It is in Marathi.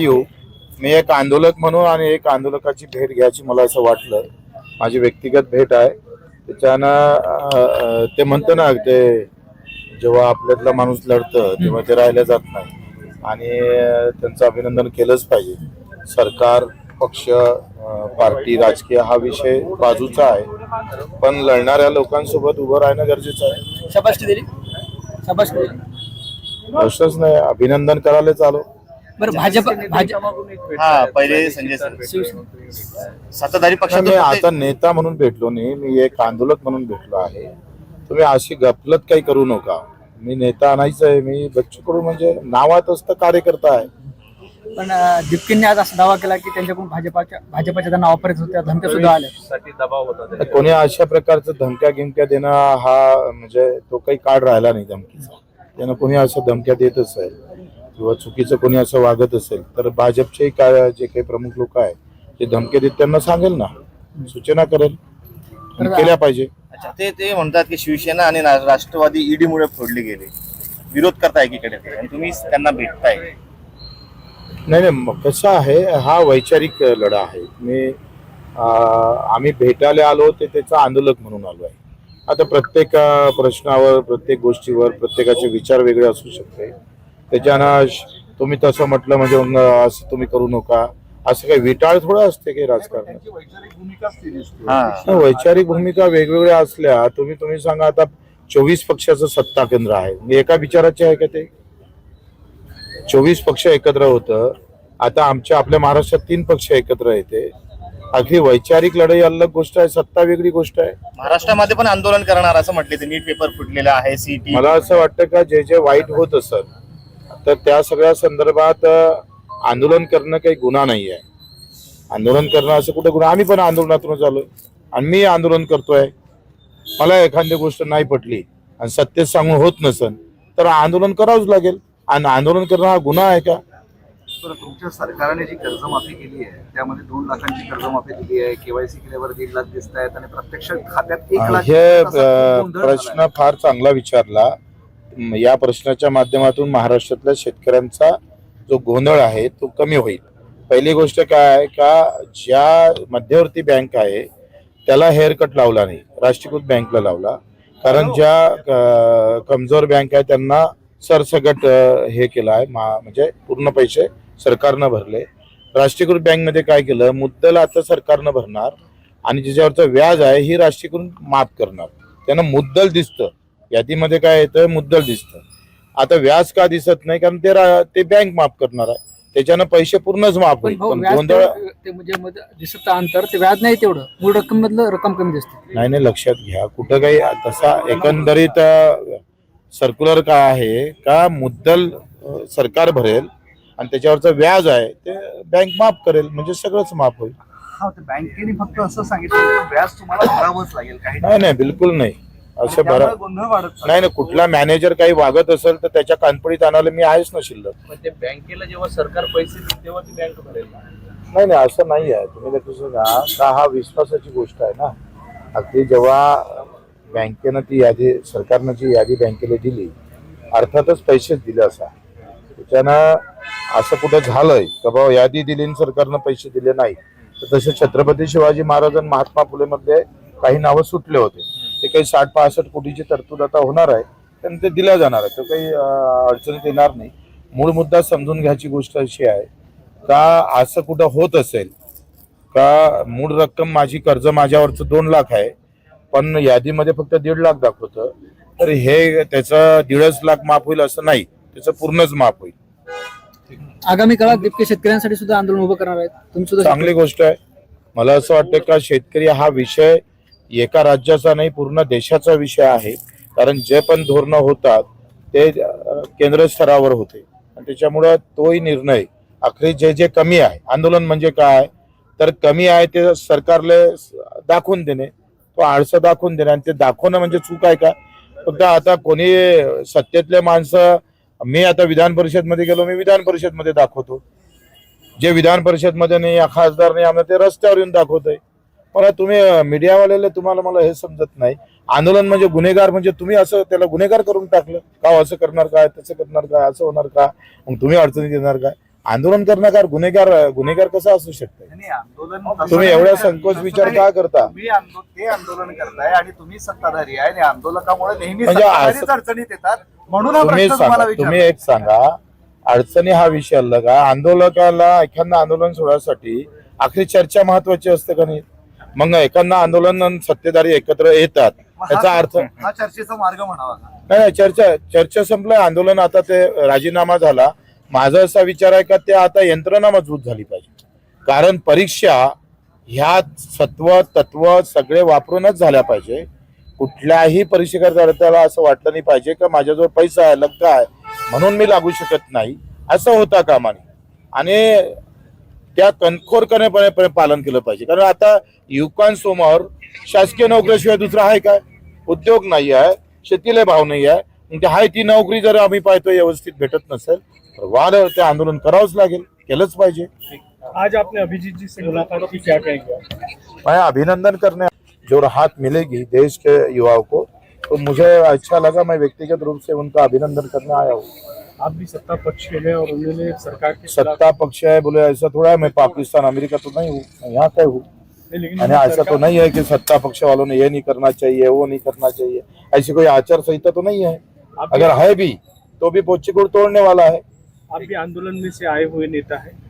येऊ मी एक आंदोलक म्हणून आणि एक आंदोलकाची भेट घ्यायची मला असं वाटलं. माझी व्यक्तिगत भेट आहे. त्याच्यानं ते म्हणतो ना, ते जेव्हा आपल्यातला माणूस लढतं तेव्हा ते राहिलं जात नाही आणि त्यांचं अभिनंदन केलंच पाहिजे. सरकार, पक्ष, पार्टी, राजकीय हा विषय बाजूचा आहे, पण लढणाऱ्या लोकांसोबत उभं राहणं गरजेचं आहे. शाबासकी दिली, शाबासकी दिली. प्रश्नच नाही, अभिनंदन करायला चालू. बरं, भाजप हा पहिले संजय सत्ताधारी मी पक्षाचे आता नेता म्हणून भेटलो नाही, मी एक आंदोलक म्हणून भेटलो आहे. तुम्ही अशी गफलत काही करू नका. मी नेता आणायचं आहे, मी बच्चू कडू म्हणजे नावात असतं कार्यकर्ता आहे. पण दिपकींनी आज असा दावा केला की त्यांच्याकडून भाजपाच्या त्यांना ऑफर येत होत्या, धमक्या सुद्धा आल्या. कोणी अशा प्रकारचं धमक्या गिमक्या देणं हा म्हणजे तो काही काळ राहिला नाही धमकीचा. त्यानं कोणी असं धमक्या देत असेल किंवा चुकीचं कोणी असं वागत असेल तर भाजपचे काय जे काही प्रमुख लोक आहेत ते धमके देत त्यांना सांगेल ना, सूचना करेल, केल्या पाहिजे. अच्छा, ते म्हणतात की शिवसेना आणि राष्ट्रवादी ईडी मुळे फोडली गेली, विरोध करताय एकीकडे ते आणि तुम्ही त्यांना भेटताय. नाही, कसं आहे, हा वैचारिक लढा आहे. आम्ही भेटायला आलो ते त्याचा आंदोलक म्हणून आलो आहे. आता प्रत्येक प्रश्नावर, प्रत्येक गोष्टीवर प्रत्येकाचे विचार वेगळे असू शकते. त्याच्यानं तुम्ही तसं म्हटलं म्हणजे असं तुम्ही करू नका, असं काही विटाळ थोडं असते काही राजकारणात. वैचारिक भूमिका वेगवेगळ्या असल्या, तुम्ही सांगा, आता 24 पक्षाचं सत्ता केंद्र आहे, एका विचाराचे आहे का ते? 24 पक्ष एकत्र होतं. आता आपल्या महाराष्ट्रात 3 पक्ष एकत्र येते. अगदी वैचारिक लढाई अलग गोष्ट आहे, सत्ता वेगळी गोष्ट आहे. महाराष्ट्रामध्ये पण आंदोलन करणार असं म्हटले, ते नीट पेपर फुटलेला आहे, सीटी. मला असं वाटतं का जे वाईट होत असत तर त्या सगळ्या संदर्भात आंदोलन करणं काही गुन्हा नाही आहे. आंदोलन करणं असं कुठं गुन्हा? आम्ही पण आंदोलनातून आलोय आणि मी आंदोलन करतोय. मला एखादी गोष्ट नाही पटली आणि सत्य सांगून होत नसेल तर आंदोलन करावंच लागेल. आणि आंदोलन करणं हा गुन्हा आहे का? तुमच्या सरकारने जी कर्जमाफी केली आहे त्यामध्ये 2 लाखांची कर्जमाफी दिली आहे, केवायसी केल्यावर 1 लाख दिसत आहेत आणि प्रत्यक्ष खात्यात 1 लाख. हे प्रश्न फार चांगला विचारला. या प्रश्नाच्या माध्यमातून महाराष्ट्रातल्या शेतकऱ्यांचा जो गोंधळ आहे तो कमी होईल. पहिली गोष्ट काय आहे का, ज्या मध्यवर्ती बँक आहे त्याला हेअरकट लावला नाही, राष्ट्रीयकृत बँकला लावला. कारण ज्या कमजोर बँक आहे त्यांना सरसकट हे केलं आहे, म्हणजे पूर्ण पैसे सरकारनं भरले. राष्ट्रीयकृत बँकमध्ये काय केलं, मुद्दल आता सरकारनं भरणार आणि ज्याच्यावरचं व्याज आहे ही राष्ट्रीयकृत माफ करणार. त्यांना मुद्दल दिसतं, यादीमध्ये काय येतं, मुद्दल दिसतं. आता व्याज का दिसत नाही? कारण ते बँक माफ करणार आहे, त्याच्यानं पैसे पूर्णच माफ होईल. पण गोंधळ म्हणजे दिसत अंतर, ते व्याज नाही तेवढं, मूळ रक्कम मधलं रक्कम कमी दिसते. नाही, लक्षात घ्या, कुठं काही तसा एकंदरीत सर्क्युलर काय आहे का, मुद्दल सरकार भरेल आणि त्याच्यावरचं व्याज आहे ते बँक माफ करेल, म्हणजे सगळंच माफ होईल. बँकेने फक्त असं सांगितलं व्याज तुम्हाला भरावंच लागेल. नाही, बिलकुल नाही. असं बरं गोंधळ वाढत नाही. कुठला मॅनेजर काही वागत असेल तर त्याच्या कानपडीत आणायला मी आहेच ना शिल्लक. ते बँकेला जेव्हा सरकार पैसे देईल तेव्हा ती बँक भरेल. नाही, असं नाही आहे. तुम्ही लक्षात घ्या का, हा विश्वासाची गोष्ट आहे ना. अगदी जेव्हा बँकेनं ती यादी, सरकारनं जी यादी बँकेला दिली, अर्थातच पैसेच दिले असा. त्याच्यानं असं कुठं झालंय का बाबा यादी दिली आणि सरकारनं पैसे दिले नाही. तर तसे छत्रपती शिवाजी महाराज आणि महात्मा फुले मध्ये काही नावं सुटले होते. ते काही 60-65 कोटीची तरतूद आता होणार आहे, पण ते दिल्या जाणार आहे, तर काही अडचणीत येणार नाही. मूळ मुद्दा समजून घ्यायची गोष्ट अशी आहे का, असं कुठं होत असेल का, मूळ रक्कम माझी कर्ज माझ्यावरचं 2 लाख आहे पण यादीमध्ये फक्त 1.5 लाख दाखवतं, तर हे त्याचं 1.5 लाख माफ होईल असं नाही, त्याचं पूर्णच माफ होईल. आगामी काळात दिपके शेतकऱ्यांसाठी सुद्धा आंदोलन उभं करणार आहेत, तुम्ही सुद्धा? चांगली गोष्ट आहे. मला असं वाटतं का शेतकरी हा विषय एका राज्याचा नाही, पूर्ण देशाचा विषय आहे. कारण जे पण धोरणं होतात ते केंद्र स्तरावर होते आणि त्याच्यामुळं तोही निर्णय अखेर जे कमी आहे, आंदोलन म्हणजे काय तर कमी आहे ते सरकारला दाखवून देणे, तो आळसा दाखवून देणे. आणि ते दाखवणं म्हणजे चूक आहे का? फक्त आता कोणी सत्तेतले माणसं, मी आता विधान परिषद मध्ये गेलो, मी विधान परिषद मध्ये दाखवतो. जे विधान परिषद मध्ये नाही, खासदार नाही, आम्हाला ते रस्त्यावर येऊन दाखवतोय. मला तुम्ही मीडियावाल्याला, तुम्हाला मला हे समजत नाही. आंदोलन म्हणजे गुन्हेगार, म्हणजे तुम्ही असं त्याला गुन्हेगार करून टाकलं का? असं करणार काय, तसं करणार काय, असं होणार का, मग तुम्ही अडचणीत येणार काय? आंदोलन करणारा गुन्हेगार कसा असू शकतो? नाही, आंदोलन तसं तुम्ही नाही एवढा करत. संकोच तसं विचार नाही. का करता? तुम्ही ते आंदोलन करताय आणि तुम्ही सत्ताधारी आहे आणि आंदोलकामुळे नेहमी म्हणजे सत्ताधारीच असं- अडचणीत येतात म्हणून हा तुम्ही प्रश्न तुम्हाला सांगा, तुम्ही विचारला. एक सांगा, अडचणी हा विषय अलग आहे. आंदोलकाला एखादं आंदोलन सोडण्यासाठी आखरी चर्चा महत्वाची असते का नाही? मग एखादं आंदोलन आणि सत्तेधारी एकत्र येतात मग त्याचा अर्थ हा चर्चेचा मार्ग म्हणावा का? नाही, चर्चा संपलं. आंदोलन आता ते राजीनामा झाला. माझा असा विचार आहे का ते आता यंत्रणा मजबूत झाली पाहिजे, कारण परीक्षा ह्या तत्व सगळे वापरूनच झाल्या पाहिजे. कुठल्याही परीक्षेकर्त्याला असं वाटलं नाही पाहिजे का माझ्याजवळ पैसा आहे, लग्न आहे म्हणून मी लागू शकत नाही, असं होता कामा नये. आणि त्या कणखोरपणे पालन केलं पाहिजे, कारण आता युवकांसमोर शासकीय नोकरीशिवाय दुसरा आहे काय? उद्योग नाही आहे, शेतीला भाव नाही आहे. म्हणजे हाय ती नोकरी जर आम्ही पाहतोय व्यवस्थित भेटत नसेल तर वाद ते आंदोलन करावंच लागेल, केलंच पाहिजे. आज आपने अभिजीत जी से मुलाकात की, क्या कहेंगे? मैं अभिनंदन करने जो राहत मिलेगी देश के युवाओं को, तो मुझे अच्छा लगा. मैं व्यक्तिगत रूप से उनका अभिनंदन करने आया हूँ. आप भी सत्ता पक्ष में हैं और उन्होंने सरकार के खिलाफ- सत्ता पक्ष है बोले ऐसा थोड़ा है. मैं पाकिस्तान अमेरिका तो नहीं हूँ, मैं यहाँ का हूँ. नहीं, लेकिन यानी ऐसा तो सरकार- नहीं है कि सत्ता पक्ष वालों ने ये नहीं करना चाहिए, वो नहीं करना चाहिए, ऐसी कोई आचार संहिता तो नहीं है. आप भी- अगर है भी तो भी पोची गुड़ तोड़ने वाला है. आप भी आंदोलन में से आए हुए नेता है।